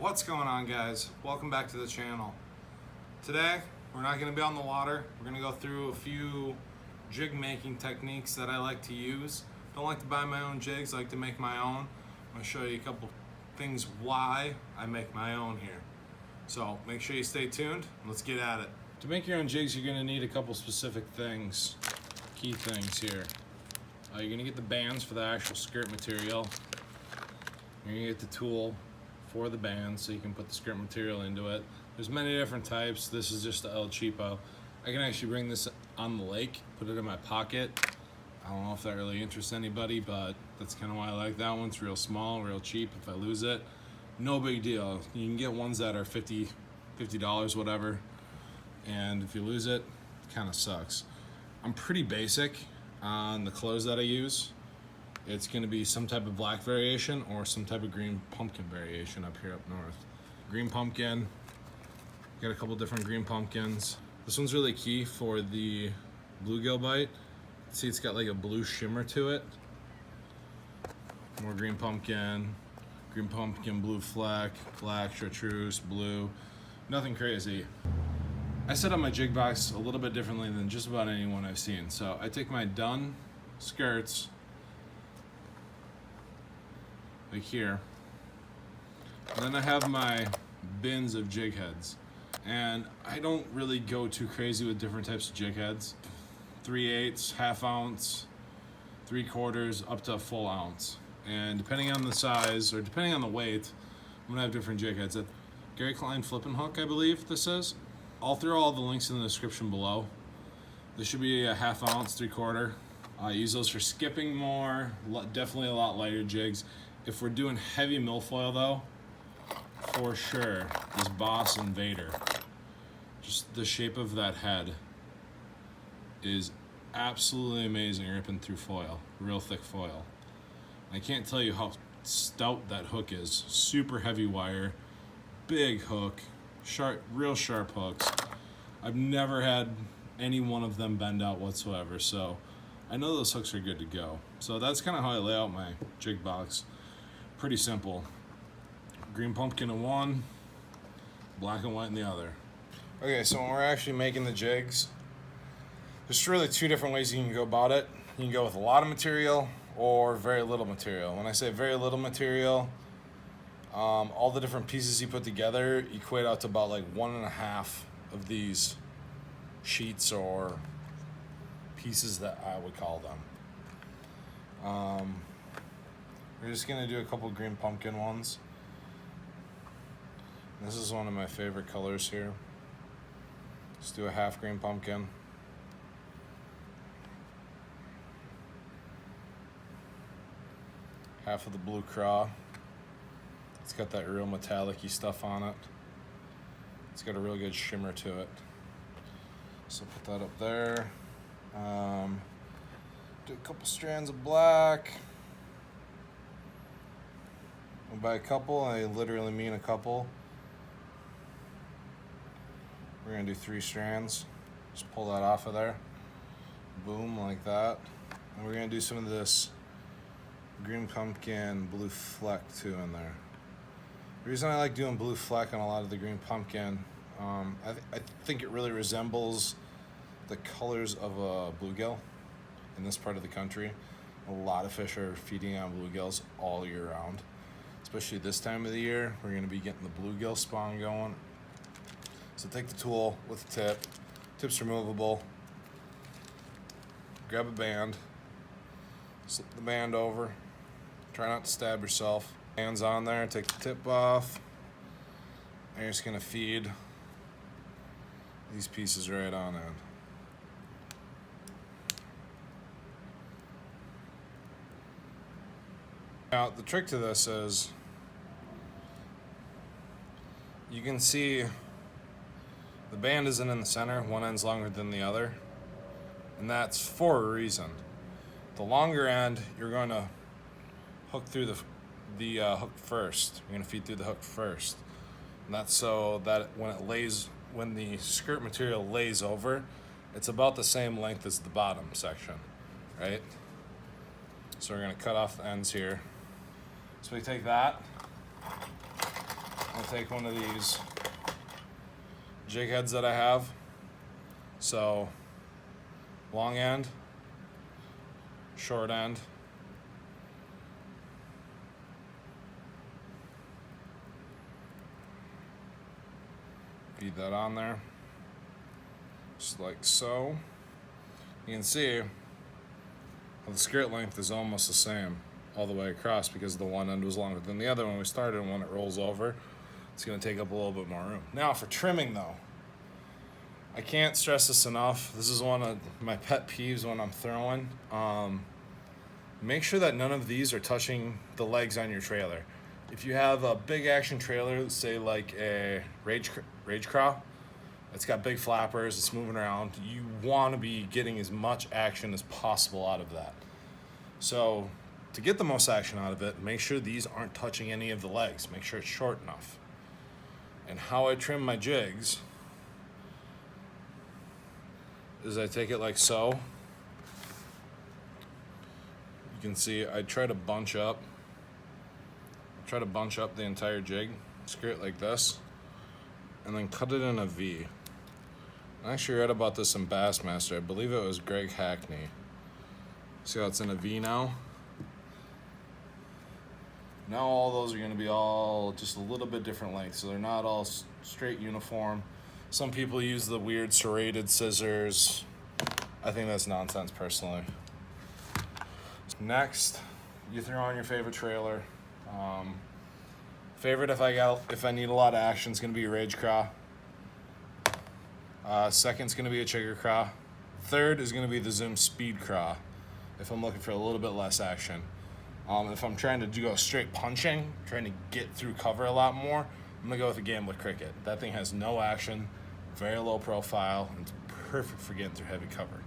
What's going on, guys? Welcome back to the channel. Today we're not going to be on the water. We're going to go through a few jig making techniques that I like to use. Don't like to buy my own jigs, I like to make my own. I'm going to show you a couple things why I make my own here. So make sure you stay tuned and let's get at it. To make your own jigs, you're going to need a couple specific things, key things here. You're going to get the bands for the actual skirt material. You're going to get the tool for the band so you can put the skirt material into it. There's many different types. This is just the El Cheapo. I can actually bring this on the lake, put it in my pocket. I don't know if that really interests anybody, but that's kind of why I like that one. It's real small, real cheap. If I lose it, no big deal. You can get ones that are $50, whatever. And if you lose it, it kind of sucks. I'm pretty basic on the colors that I use. It's going to be some type of black variation or some type of green pumpkin variation up here up north. Green pumpkin, got a couple different green pumpkins. This one's really key for the bluegill bite. See, it's got like a blue shimmer to it. More green pumpkin, blue fleck, black, chartreuse, blue. Nothing crazy. I set up my jig box a little bit differently than just about anyone I've seen. So I take my done skirts, like here, and then I have my bins of jig heads, and I don't really go too crazy with different types of jig heads. 3/8, half ounce, 3/4, up to a full ounce, and depending on the size or depending on the weight, I'm gonna have different jig heads. Gary Klein flipping hook, I believe this is. I'll throw all the links in the description below. This should be a half ounce, 3/4. I use those for skipping more, definitely a lot lighter jigs. If we're doing heavy milfoil though, for sure, this Boss Invader. Just the shape of that head is absolutely amazing ripping through foil, real thick foil. I can't tell you how stout that hook is. Super heavy wire, big hook, sharp, real sharp hooks. I've never had any one of them bend out whatsoever, so I know those hooks are good to go. So that's kind of how I lay out my jig box. Pretty simple. Green pumpkin in one, black and white in the other. Okay, so when we're actually making the jigs, there's really two different ways you can go about it. You can go with a lot of material or very little material. When I say very little material, all the different pieces you put together equate out to about like 1.5 of these sheets or pieces that I would call them. We're just gonna do a couple green pumpkin ones. This is one of my favorite colors here. Let's do a half green pumpkin. Half of the blue craw. It's got that real metallic-y stuff on it. It's got a real good shimmer to it. So put that up there. Do a couple strands of black. And by a couple, I literally mean a couple. We're gonna do 3 strands. Just pull that off of there. Boom, like that. And we're gonna do some of this green pumpkin blue fleck too in there. The reason I like doing blue fleck on a lot of the green pumpkin, I think it really resembles the colors of a bluegill in this part of the country. A lot of fish are feeding on bluegills all year round. Especially this time of the year, we're gonna be getting the bluegill spawn going. So take the tool with the tip. Tip's removable. Grab a band. Slip the band over. Try not to stab yourself. Band's on there, take the tip off. And you're just gonna feed these pieces right on in. Now, the trick to this is you can see the band isn't in the center, one end's longer than the other, and that's for a reason. The longer end, you're going to hook through the hook first. You're going to feed through the hook first, and that's so that when the skirt material lays over, it's about the same length as the bottom section, right? So we're going to cut off the ends here. So we take that, we'll take one of these jig heads that I have. So long end, short end. Feed that on there, just like so. You can see the skirt length is almost the same all the way across because the one end was longer than the other when we started, and when it rolls over, it's gonna take up a little bit more room. Now for trimming though, I can't stress this enough. This is one of my pet peeves when I'm throwing. Make sure that none of these are touching the legs on your trailer. If you have a big action trailer, say like a Rage Craw, it's got big flappers, it's moving around, you want to be getting as much action as possible out of that. So to get the most action out of it, make sure these aren't touching any of the legs. Make sure it's short enough. And how I trim my jigs is I take it like so. You can see I try to bunch up the entire jig, skirt like this, and then cut it in a V. I actually read about this in Bassmaster. I believe it was Greg Hackney. See how it's in a V now? Now all those are going to be all just a little bit different lengths, so they're not all straight uniform. Some people use the weird serrated scissors. I think that's nonsense personally. Next, you throw on your favorite trailer. Favorite if I need a lot of action is going to be a Rage Craw. Second's going to be a Chigger Craw. Third is going to be the Zoom Speed Craw if I'm looking for a little bit less action. If I'm trying to go straight punching, trying to get through cover a lot more, I'm going to go with the Gambler Cricket. That thing has no action, very low profile, and it's perfect for getting through heavy cover.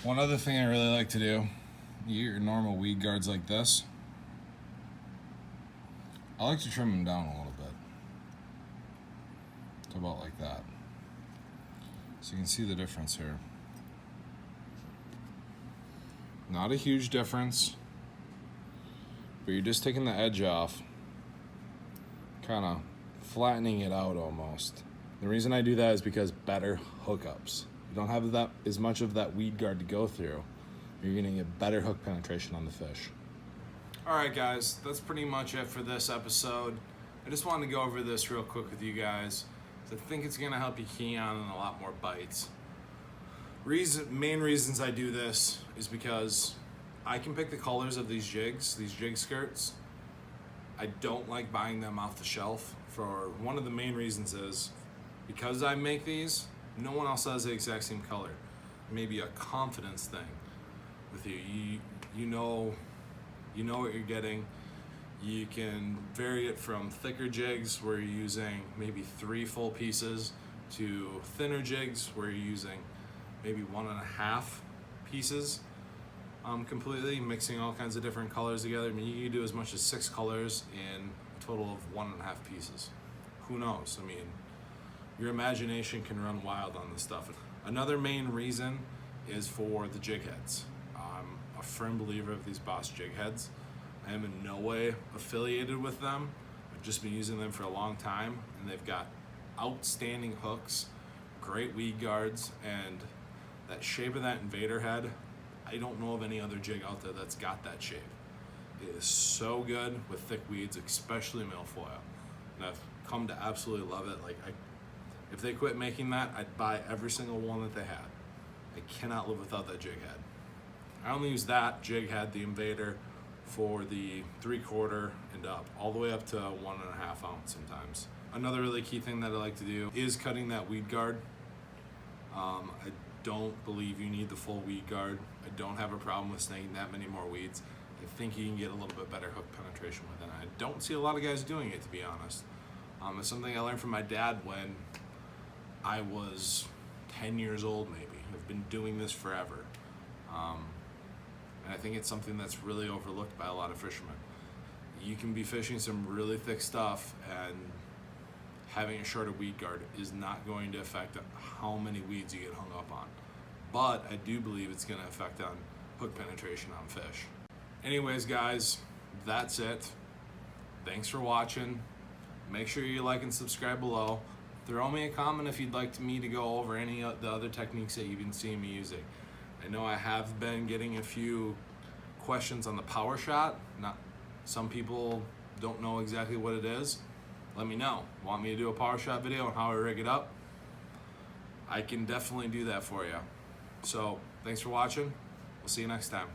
One other thing I really like to do, you get your normal weed guards like this. I like to trim them down a little bit. To about like that. So you can see the difference here. Not a huge difference, but you're just taking the edge off, kind of flattening it out almost. The reason I do that is because better hookups. You don't have that as much of that weed guard to go through. You're gonna get better hook penetration on the fish. All right, guys, that's pretty much it for this episode. I just wanted to go over this real quick with you guys. I think it's gonna help you key on a lot more bites. Main reasons I do this is because I can pick the colors of these jigs, these jig skirts. I don't like buying them off the shelf. For one of the main reasons is because I make these, no one else has the exact same color. Maybe a confidence thing with you. You know what you're getting. You can vary it from thicker jigs where you're using maybe 3 full pieces to thinner jigs where you're using maybe 1.5 pieces completely, mixing all kinds of different colors together. I mean, you can do as much as 6 colors in a total of 1.5 pieces. Who knows? I mean, your imagination can run wild on this stuff. Another main reason is for the jig heads. I'm a firm believer of these Boss jig heads. I am in no way affiliated with them. I've just been using them for a long time, and they've got outstanding hooks, great weed guards, and that shape of that invader head, I don't know of any other jig out there that's got that shape. It is so good with thick weeds, especially milfoil. And I've come to absolutely love it. If they quit making that, I'd buy every single one that they had. I cannot live without that jig head. I only use that jig head, the invader, for the 3/4 and up, all the way up to 1.5 ounce sometimes. Another really key thing that I like to do is cutting that weed guard. I don't believe you need the full weed guard. I don't have a problem with snagging that many more weeds. I think you can get a little bit better hook penetration with it. I don't see a lot of guys doing it, to be honest. It's something I learned from my dad when I was 10 years old, maybe. I've been doing this forever. And I think it's something that's really overlooked by a lot of fishermen. You can be fishing some really thick stuff, and having a shorter weed guard is not going to affect how many weeds you get hung up on. But I do believe it's going to affect on hook penetration on fish. Anyways, guys, that's it. Thanks for watching. Make sure you like and subscribe below. Throw me a comment if you'd like me to go over any of the other techniques that you've been seeing me using. I know I have been getting a few questions on the power shot. Some people don't know exactly what it is. Let me know. Want me to do a power shot video on how I rig it up? I can definitely do that for you. So, thanks for watching. We'll see you next time.